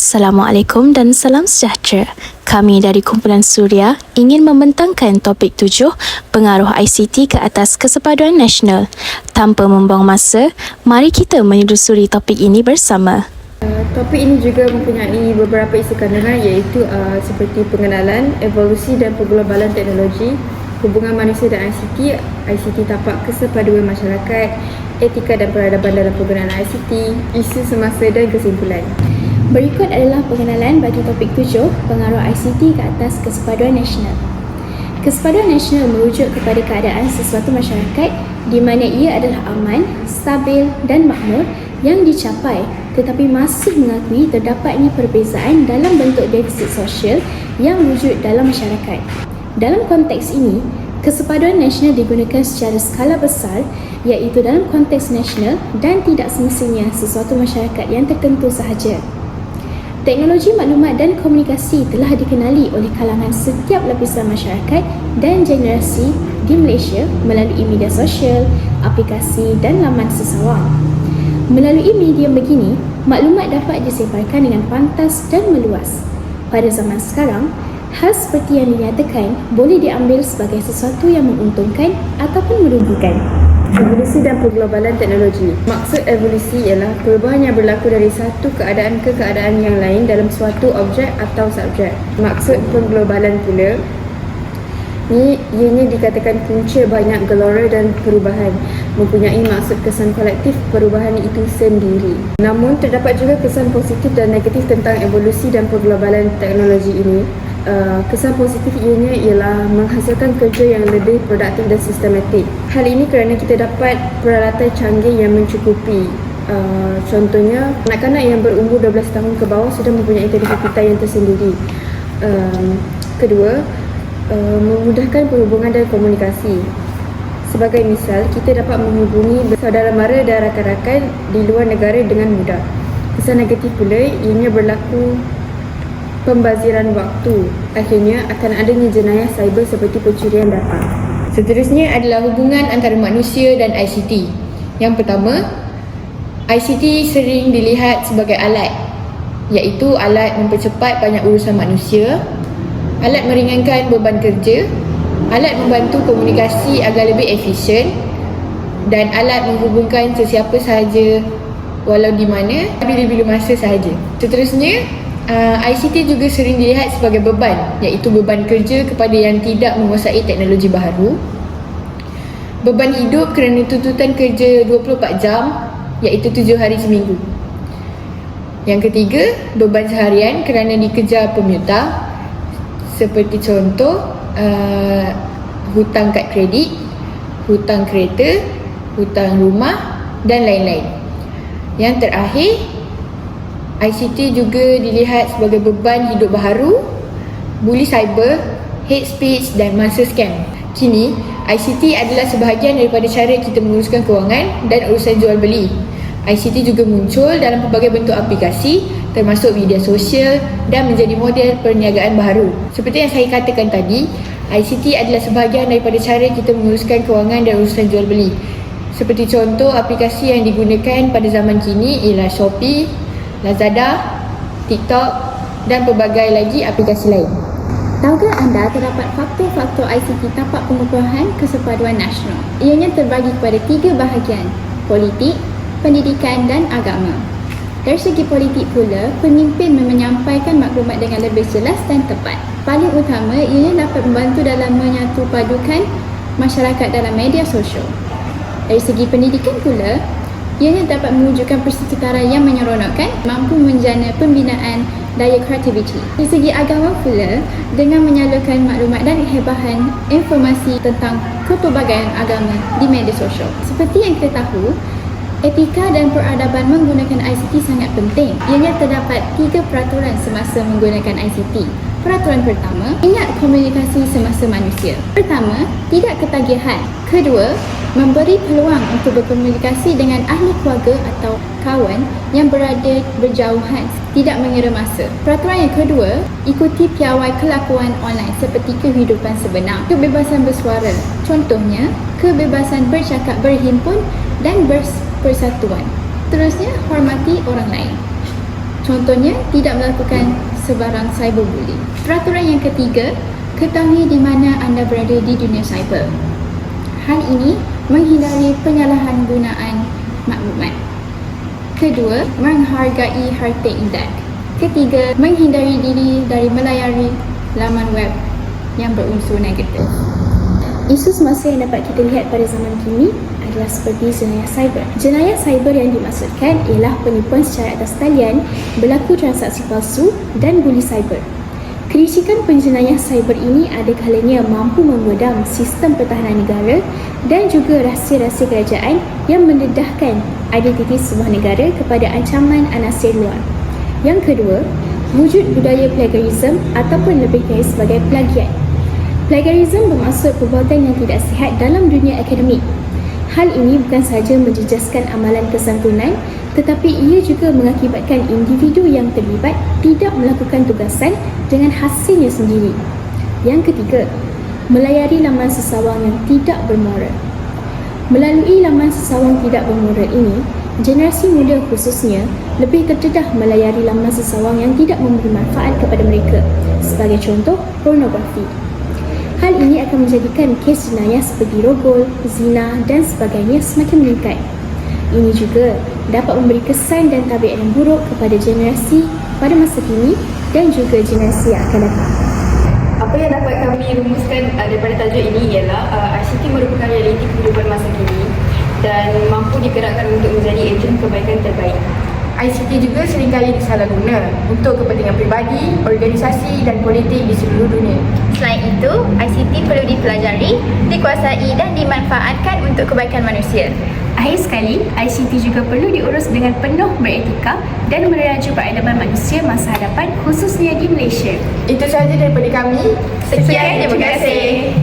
Assalamualaikum dan salam sejahtera. Kami dari Kumpulan Suria ingin membentangkan topik 7, pengaruh ICT ke atas kesepaduan nasional. Tanpa membuang masa, mari kita menyusuri topik ini bersama. Topik ini juga mempunyai beberapa isi kandungan iaitu seperti pengenalan, evolusi dan pengglobalan teknologi, hubungan manusia dan ICT, ICT tapak kesepaduan masyarakat, etika dan peradaban dalam penggunaan ICT, isu semasa dan kesimpulan. Berikut adalah pengenalan bagi topik 7, pengaruh ICT ke atas kesepaduan nasional. Kesepaduan nasional merujuk kepada keadaan sesuatu masyarakat di mana ia adalah aman, stabil dan makmur yang dicapai tetapi masih mengakui terdapatnya perbezaan dalam bentuk defisit sosial yang wujud dalam masyarakat. Dalam konteks ini, kesepaduan nasional digunakan secara skala besar iaitu dalam konteks nasional dan tidak semestinya sesuatu masyarakat yang tertentu sahaja. Teknologi maklumat dan komunikasi telah dikenali oleh kalangan setiap lapisan masyarakat dan generasi di Malaysia melalui media sosial, aplikasi dan laman sesawang. Melalui medium begini, maklumat dapat disebarkan dengan pantas dan meluas. Pada zaman sekarang, hal seperti yang dinyatakan boleh diambil sebagai sesuatu yang menguntungkan ataupun merugikan. Evolusi dan pengglobalan teknologi. Maksud evolusi ialah perubahan yang berlaku dari satu keadaan ke keadaan yang lain dalam suatu objek atau subjek. Maksud pengglobalan pula, ianya dikatakan punca banyak gelora dan perubahan, mempunyai maksud kesan kolektif perubahan itu sendiri. Namun terdapat juga kesan positif dan negatif tentang evolusi dan pengglobalan teknologi ini. Kesan positif ianya ialah menghasilkan kerja yang lebih produktif dan sistematik. Hal ini kerana kita dapat peralatan canggih yang mencukupi. Contohnya, kanak-kanak yang berumur 12 tahun ke bawah sudah mempunyai telefon pintar yang tersendiri. Kedua, memudahkan perhubungan dan komunikasi. Sebagai misal, kita dapat menghubungi saudara mara dan rakan-rakan di luar negara dengan mudah. Kesan negatif pula, ianya berlaku pembaziran waktu. Akhirnya akan adanya jenayah cyber seperti pencurian data. Seterusnya adalah hubungan antara manusia dan ICT. Yang pertama, ICT sering dilihat sebagai alat, iaitu alat mempercepat banyak urusan manusia, alat meringankan beban kerja, alat membantu komunikasi agar lebih efisien dan alat menghubungkan sesiapa sahaja walau di mana bila-bila masa sahaja. Seterusnya, ICT juga sering dilihat sebagai beban, iaitu beban kerja kepada yang tidak menguasai teknologi baharu, beban hidup kerana tuntutan kerja 24 jam, iaitu 7 hari seminggu. Yang ketiga, beban seharian kerana dikejar pemerintah, seperti contoh hutang kad kredit, hutang kereta, hutang rumah dan lain-lain. Yang terakhir, ICT juga dilihat sebagai beban hidup baharu, buli cyber, hate speech dan masa scam. Kini, ICT adalah sebahagian daripada cara kita menguruskan kewangan dan urusan jual beli. ICT juga muncul dalam pelbagai bentuk aplikasi termasuk media sosial dan menjadi model perniagaan baharu. Seperti yang saya katakan tadi, ICT adalah sebahagian daripada cara kita menguruskan kewangan dan urusan jual beli. Seperti contoh aplikasi yang digunakan pada zaman kini ialah Shopee, Lazada, TikTok dan pelbagai lagi aplikasi lain. Tahukah anda terdapat faktor-faktor ICT tapak pengukuhan kesepaduan nasional? Ianya terbagi kepada 3 bahagian: politik, pendidikan dan agama. Dari segi politik pula, pemimpin menyampaikan maklumat dengan lebih jelas dan tepat. Paling utama, ianya dapat membantu dalam menyatu padukan masyarakat dalam media sosial. Dari segi pendidikan pula, ianya dapat mewujudkan persekitaran yang menyeronokkan, mampu menjana pembinaan daya kreativiti. Dari segi agama pula, dengan menyalurkan maklumat dan hebahan informasi tentang kepelbagaian agama di media sosial. Seperti yang kita tahu, etika dan peradaban menggunakan ICT sangat penting. Ianya terdapat 3 peraturan semasa menggunakan ICT. Peraturan pertama, ingat komunikasi semasa manusia. Pertama, tidak ketagihan. Kedua, memberi peluang untuk berkomunikasi dengan ahli keluarga atau kawan yang berada berjauhan, tidak mengira masa. Peraturan yang kedua, ikuti piawai kelakuan online seperti kehidupan sebenar. Kebebasan bersuara, contohnya kebebasan bercakap, berhimpun dan bersatuan. Terusnya, hormati orang lain. Contohnya, tidak melakukan sebarang cyberbullying. Peraturan yang ketiga, ketahui di mana anda berada di dunia cyber. Hal ini menghindari penyalahan gunaan maklumat. Kedua, menghargai harta indah. Ketiga, menghindari diri dari melayari laman web yang berunsur negatif. Isu semasa yang dapat kita lihat pada zaman kini adalah seperti jenayah cyber. Jenayah cyber yang dimaksudkan ialah penipuan secara atas talian, berlaku transaksi palsu dan buli cyber. Kericikan penjenayah cyber ini ada kalanya mampu memedam sistem pertahanan negara dan juga rahsia-rahsia kerajaan yang mendedahkan identiti sebuah negara kepada ancaman anasir luar. Yang kedua, wujud budaya plagiarism ataupun lebih dikenali sebagai plagiat. Plagiarism bermaksud perbuatan yang tidak sihat dalam dunia akademik. Hal ini bukan sahaja menjejaskan amalan kesantunan, tetapi ia juga mengakibatkan individu yang terlibat tidak melakukan tugasan dengan hasilnya sendiri. Yang ketiga, melayari laman sesawang yang tidak bermoral. Melalui laman sesawang tidak bermoral ini, generasi muda khususnya lebih terdedah melayari laman sesawang yang tidak memberi manfaat kepada mereka, sebagai contoh pornografi. Hal ini akan menjadikan kes jenayah seperti rogol, zina dan sebagainya semakin meningkat. Ini juga dapat memberi kesan dan tabiat yang buruk kepada generasi pada masa kini dan juga generasi yang akan datang. Apa yang dapat kami rumuskan daripada tajuk ini ialah ICT merupakan realiti kehidupan masa kini dan mampu digerakkan untuk menjadi ejen kebaikan terbaik. ICT juga seringkali disalahguna untuk kepentingan peribadi, organisasi dan politik di seluruh dunia. Selain itu, ICT perlu dipelajari, dikuasai dan dimanfaatkan untuk kebaikan manusia. Akhir sekali, ICT juga perlu diurus dengan penuh beretika dan meneraju peradaban manusia masa hadapan khususnya di Malaysia. Itu sahaja daripada kami. Sekian, terima kasih.